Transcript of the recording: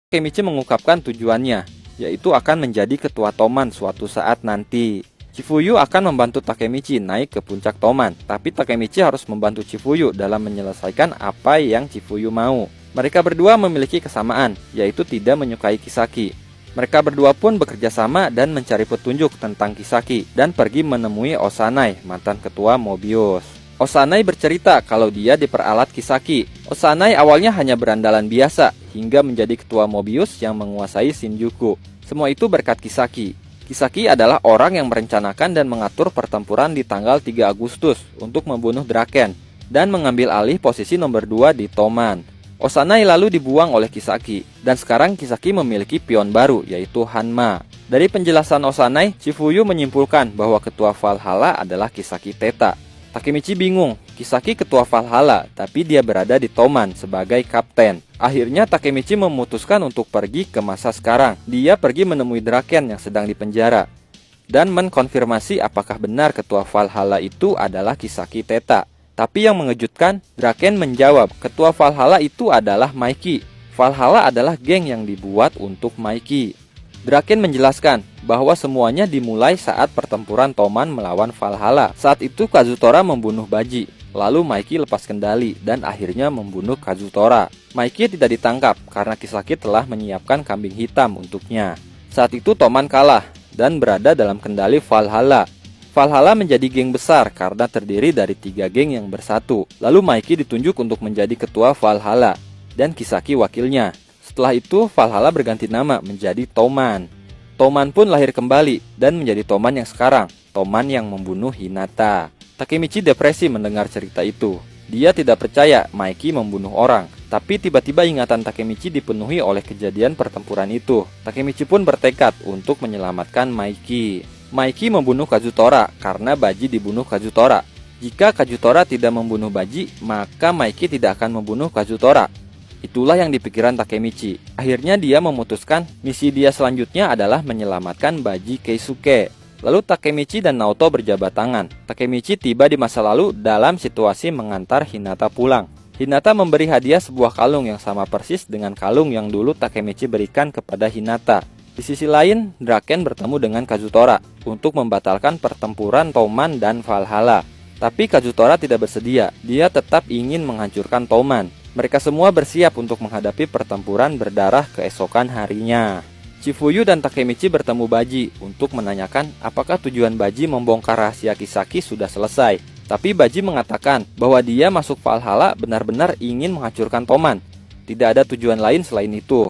Takemichi mengungkapkan tujuannya, yaitu akan menjadi ketua Toman suatu saat nanti. Chifuyu akan membantu Takemichi naik ke puncak Toman, tapi Takemichi harus membantu Chifuyu dalam menyelesaikan apa yang Chifuyu mau. Mereka berdua memiliki kesamaan, yaitu tidak menyukai Kisaki. Mereka berdua pun bekerja sama dan mencari petunjuk tentang Kisaki dan pergi menemui Osanai, mantan ketua Mobius. Osanai bercerita kalau dia diperalat Kisaki. Osanai awalnya hanya berandalan biasa hingga menjadi ketua Mobius yang menguasai Shinjuku. Semua itu berkat Kisaki. Kisaki adalah orang yang merencanakan dan mengatur pertempuran di tanggal 3 Agustus untuk membunuh Draken dan mengambil alih posisi nomor 2 di Toman. Osanai lalu dibuang oleh Kisaki, dan sekarang Kisaki memiliki pion baru, yaitu Hanma. Dari penjelasan Osanai, Chifuyu menyimpulkan bahwa ketua Valhalla adalah Kisaki Teta. Takemichi bingung, Kisaki ketua Valhalla, tapi dia berada di Toman sebagai kapten. Akhirnya Takemichi memutuskan untuk pergi ke masa sekarang. Dia pergi menemui Draken yang sedang dipenjara dan mengkonfirmasi apakah benar ketua Valhalla itu adalah Kisaki Teta. Tapi yang mengejutkan, Draken menjawab ketua Valhalla itu adalah Maiki. Valhalla adalah geng yang dibuat untuk Maiki. Draken menjelaskan bahwa semuanya dimulai saat pertempuran Toman melawan Valhalla. Saat itu Kazutora membunuh Baji, lalu Maiki lepas kendali dan akhirnya membunuh Kazutora. Maiki tidak ditangkap karena Kisaki telah menyiapkan kambing hitam untuknya. Saat itu Toman kalah dan berada dalam kendali Valhalla. Valhalla menjadi geng besar karena terdiri dari 3 geng yang bersatu. Lalu Maiki ditunjuk untuk menjadi ketua Valhalla dan Kisaki wakilnya. Setelah itu, Valhalla berganti nama menjadi Toman. Toman pun lahir kembali dan menjadi Toman yang sekarang, Toman yang membunuh Hinata. Takemichi depresi mendengar cerita itu. Dia tidak percaya Maiki membunuh orang, tapi tiba-tiba ingatan Takemichi dipenuhi oleh kejadian pertempuran itu. Takemichi pun bertekad untuk menyelamatkan Maiki. Maiki membunuh Kazutora karena Baji dibunuh Kazutora. Jika Kazutora tidak membunuh Baji, maka Maiki tidak akan membunuh Kazutora. Itulah yang dipikirkan Takemichi. Akhirnya dia memutuskan misi dia selanjutnya adalah menyelamatkan Baji Keisuke. Lalu Takemichi dan Naoto berjabat tangan. Takemichi tiba di masa lalu dalam situasi mengantar Hinata pulang. Hinata memberi hadiah sebuah kalung yang sama persis dengan kalung yang dulu Takemichi berikan kepada Hinata. Di sisi lain, Draken bertemu dengan Kazutora untuk membatalkan pertempuran Toman dan Valhalla. Tapi Kazutora tidak bersedia. Dia tetap ingin menghancurkan Toman. Mereka semua bersiap untuk menghadapi pertempuran berdarah keesokan harinya. Chifuyu dan Takemichi bertemu Baji untuk menanyakan apakah tujuan Baji membongkar rahasia Kisaki sudah selesai. Tapi Baji mengatakan bahwa dia masuk Valhalla benar-benar ingin menghancurkan Toman. Tidak ada tujuan lain selain itu.